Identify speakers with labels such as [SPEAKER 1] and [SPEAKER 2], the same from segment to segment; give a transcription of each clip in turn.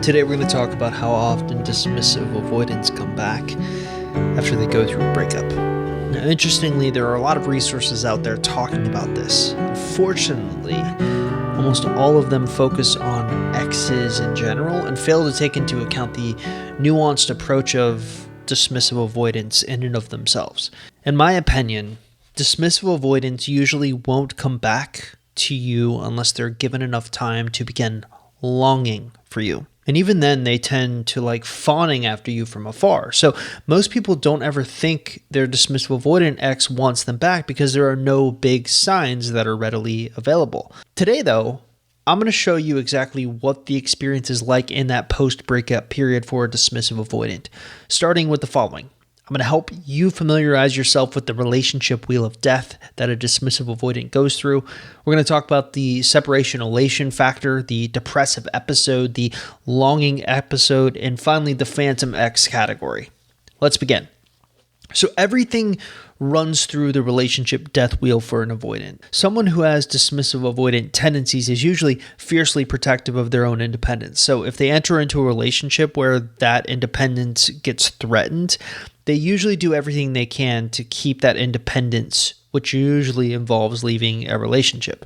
[SPEAKER 1] Today we're going to talk about how often dismissive avoidants come back after they go through a breakup. Now, interestingly, there are a lot of resources out there talking about this. Unfortunately, almost all of them focus on exes in general and fail to take into account the nuanced approach of dismissive avoidance in and of themselves. In my opinion, dismissive avoidants usually won't come back to you unless they're given enough time to begin longing for you. And even then, they tend to like fawning after you from afar. So most people don't ever think their dismissive avoidant ex wants them back because there are no big signs that are readily available. Today, though, I'm going to show you exactly what the experience is like in that post-breakup period for a dismissive avoidant, starting with the following. I'm going to help you familiarize yourself with the relationship wheel of death that a dismissive avoidant goes through. We're going to talk about the separation elation factor, the depressive episode, the longing episode, and finally the phantom X category. Let's begin. So everything runs through the relationship death wheel for an avoidant. Someone who has dismissive avoidant tendencies is usually fiercely protective of their own independence. So if they enter into a relationship where that independence gets threatened, they usually do everything they can to keep that independence, which usually involves leaving a relationship.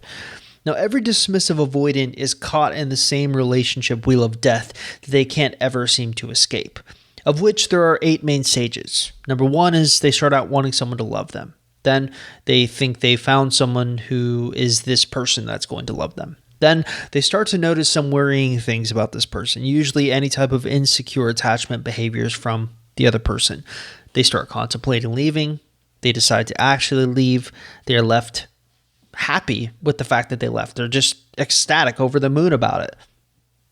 [SPEAKER 1] Now, every dismissive avoidant is caught in the same relationship wheel of death that they can't ever seem to escape, of which there are 8 main stages. Number 1 is they start out wanting someone to love them. Then they think they found someone who is this person that's going to love them. Then they start to notice some worrying things about this person, usually any type of insecure attachment behaviors from the other person. They start contemplating leaving. They decide to actually leave. They are left happy with the fact that they left. They're just ecstatic, over the moon about it.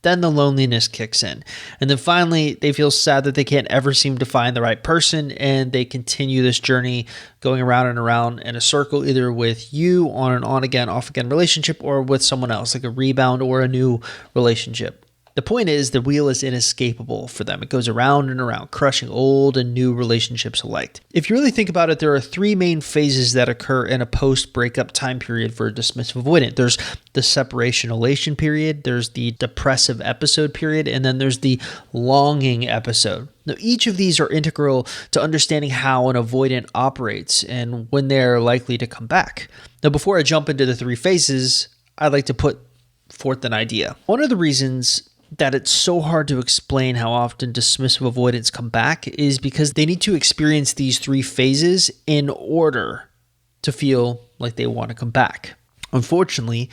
[SPEAKER 1] Then the loneliness kicks in. And then finally, they feel sad that they can't ever seem to find the right person, and they continue this journey going around and around in a circle, either with you on an on-again, off-again relationship or with someone else, like a rebound or a new relationship. The point is, the wheel is inescapable for them. It goes around and around, crushing old and new relationships alike. If you really think about it, there are 3 main phases that occur in a post-breakup time period for a dismissive avoidant. There's the separation elation period, there's the depressive episode period, and then there's the longing episode. Now, each of these are integral to understanding how an avoidant operates and when they're likely to come back. Now, before I jump into the 3 phases, I'd like to put forth an idea. One of the reasons that it's so hard to explain how often dismissive avoidants come back is because they need to experience these 3 phases in order to feel like they want to come back. Unfortunately,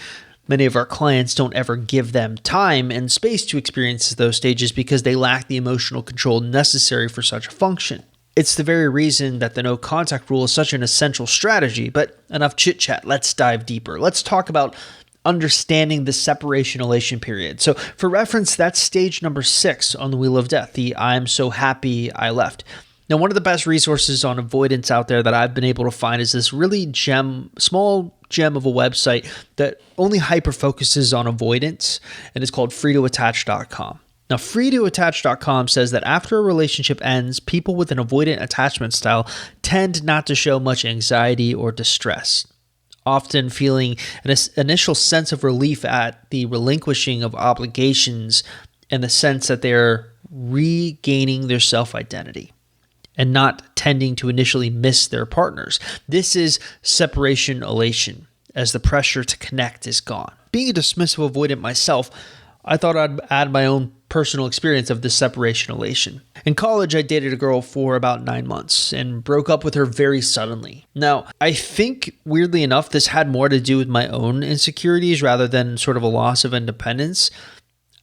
[SPEAKER 1] many of our clients don't ever give them time and space to experience those stages because they lack the emotional control necessary for such a function. It's the very reason that the no contact rule is such an essential strategy. But enough chit chat, let's dive deeper. Let's talk about understanding the separation elation period. So for reference, that's stage number 6 on the wheel of death, the I'm so happy I left. Now, one of the best resources on avoidance out there that I've been able to find is this really small gem of a website that only hyper focuses on avoidance, and it's called freetoattach.com. Now, freetoattach.com says that after a relationship ends, people with an avoidant attachment style tend not to show much anxiety or distress, often feeling an initial sense of relief at the relinquishing of obligations and the sense that they're regaining their self-identity and not tending to initially miss their partners. This is separation elation, as the pressure to connect is gone. Being a dismissive avoidant myself, I thought I'd add my own personal experience of this separation elation. In college, I dated a girl for about 9 months and broke up with her very suddenly. Now, I think, weirdly enough, this had more to do with my own insecurities rather than sort of a loss of independence.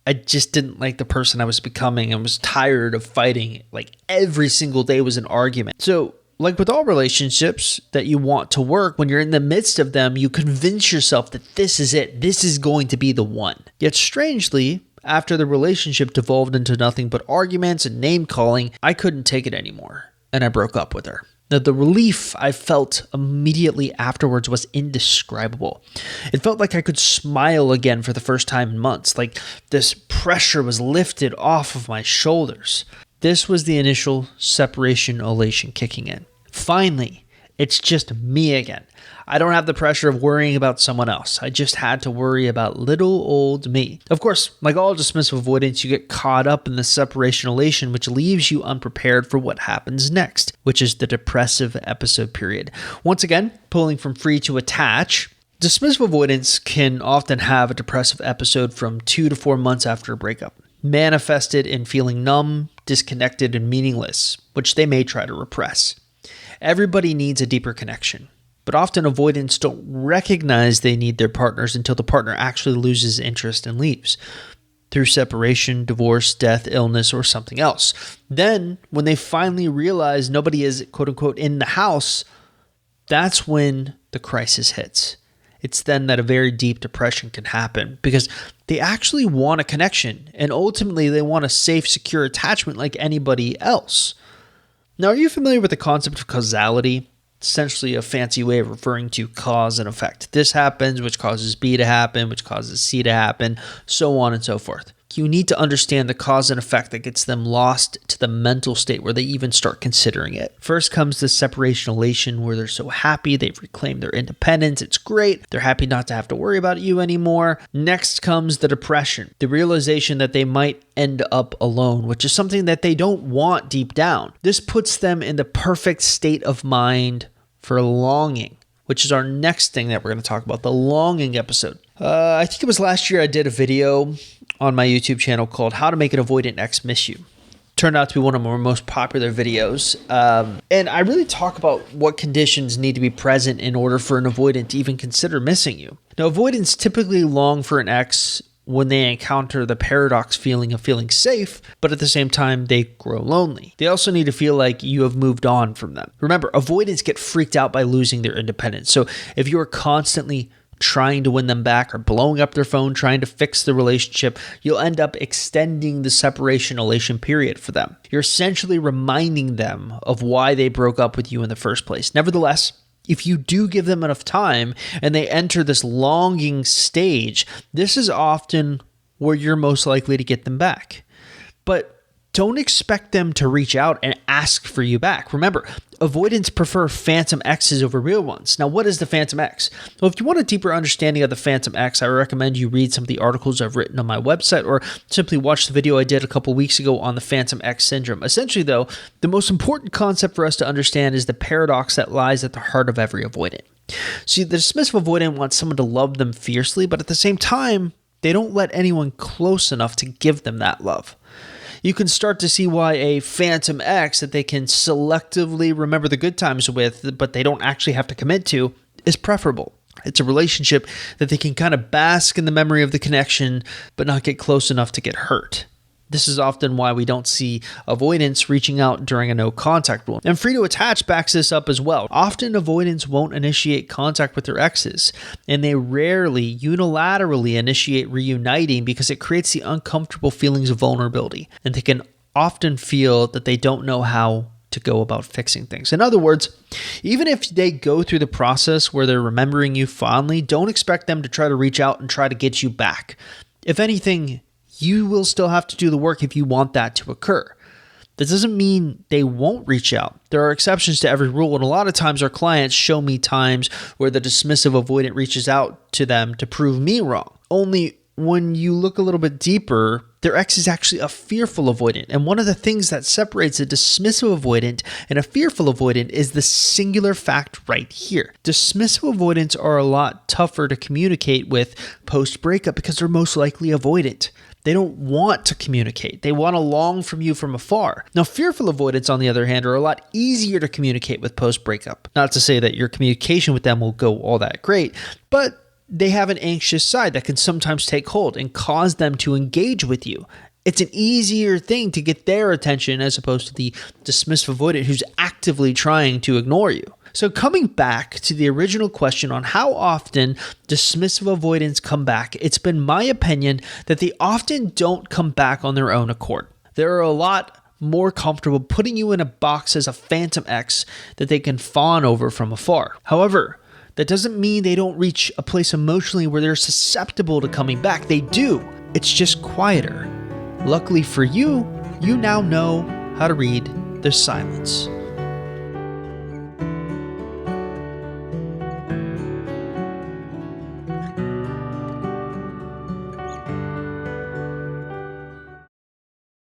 [SPEAKER 1] I just didn't like the person I was becoming and was tired of fighting. Like, every single day was an argument. So, like with all relationships that you want to work, when you're in the midst of them, you convince yourself that this is it. This is going to be the one. Yet strangely, after the relationship devolved into nothing but arguments and name-calling, I couldn't take it anymore, and I broke up with her. Now, the relief I felt immediately afterwards was indescribable. It felt like I could smile again for the first time in months, like this pressure was lifted off of my shoulders. This was the initial separation elation kicking in. Finally, It's just me again. I don't have the pressure of worrying about someone else. I just had to worry about little old me. Of course, like all dismissive avoidance, you get caught up in the separation elation, which leaves you unprepared for what happens next, which is the depressive episode period. Once again, pulling from free to attach, dismissive avoidance can often have a depressive episode from 2 to 4 months after a breakup, manifested in feeling numb, disconnected, and meaningless, which they may try to repress. Everybody needs a deeper connection, but often avoidants don't recognize they need their partners until the partner actually loses interest and leaves through separation, divorce, death, illness, or something else. Then, when they finally realize nobody is, quote unquote, in the house, that's when the crisis hits. It's then that a very deep depression can happen because they actually want a connection and ultimately they want a safe, secure attachment like anybody else. Now, are you familiar with the concept of causality? It's essentially a fancy way of referring to cause and effect. This happens, which causes B to happen, which causes C to happen, so on and so forth. You need to understand the cause and effect that gets them lost to the mental state where they even start considering it. First comes the separation elation where they're so happy, they've reclaimed their independence, it's great, they're happy not to have to worry about you anymore. Next comes the depression, the realization that they might end up alone, which is something that they don't want deep down. This puts them in the perfect state of mind for longing, which is our next thing that we're going to talk about, the longing episode. I think it was last year I did a video on my YouTube channel called How to Make an Avoidant Ex Miss You. Turned out to be one of my most popular videos. And I really talk about what conditions need to be present in order for an avoidant to even consider missing you. Now, avoidants typically long for an ex when they encounter the paradox feeling of feeling safe, but at the same time, they grow lonely. They also need to feel like you have moved on from them. Remember, avoidants get freaked out by losing their independence. So if you are constantly trying to win them back or blowing up their phone, trying to fix the relationship, you'll end up extending the separation elation period for them. You're essentially reminding them of why they broke up with you in the first place. Nevertheless, if you do give them enough time and they enter this longing stage, this is often where you're most likely to get them back. But don't expect them to reach out and ask for you back. Remember, avoidants prefer phantom exes over real ones. Now, what is the phantom ex? Well, if you want a deeper understanding of the phantom ex, I recommend you read some of the articles I've written on my website or simply watch the video I did a couple weeks ago on the phantom ex syndrome. Essentially, though, the most important concept for us to understand is the paradox that lies at the heart of every avoidant. See, the dismissive avoidant wants someone to love them fiercely, but at the same time, they don't let anyone close enough to give them that love. You can start to see why a phantom ex that they can selectively remember the good times with, but they don't actually have to commit to, is preferable. It's a relationship that they can kind of bask in the memory of the connection, but not get close enough to get hurt. This is often why we don't see avoidants reaching out during a no contact rule. And free to attach backs this up as well. Often avoidants won't initiate contact with their exes, and they rarely unilaterally initiate reuniting because it creates the uncomfortable feelings of vulnerability. And they can often feel that they don't know how to go about fixing things. In other words, even if they go through the process where they're remembering you fondly, don't expect them to try to reach out and try to get you back. If anything, you will still have to do the work if you want that to occur. That doesn't mean they won't reach out. There are exceptions to every rule, and a lot of times our clients show me times where the dismissive avoidant reaches out to them to prove me wrong. Only when you look a little bit deeper, their ex is actually a fearful avoidant. And one of the things that separates a dismissive avoidant and a fearful avoidant is the singular fact right here. Dismissive avoidants are a lot tougher to communicate with post-breakup because they're most likely avoidant. They don't want to communicate. They want to long from you from afar. Now, fearful avoidants, on the other hand, are a lot easier to communicate with post-breakup. Not to say that your communication with them will go all that great, but they have an anxious side that can sometimes take hold and cause them to engage with you. It's an easier thing to get their attention as opposed to the dismissive avoidant who's actively trying to ignore you. So coming back to the original question on how often dismissive avoidants come back, it's been my opinion that they often don't come back on their own accord. They're a lot more comfortable putting you in a box as a phantom ex that they can fawn over from afar. However, that doesn't mean they don't reach a place emotionally where they're susceptible to coming back. They do. It's just quieter. Luckily for you, you now know how to read their silence.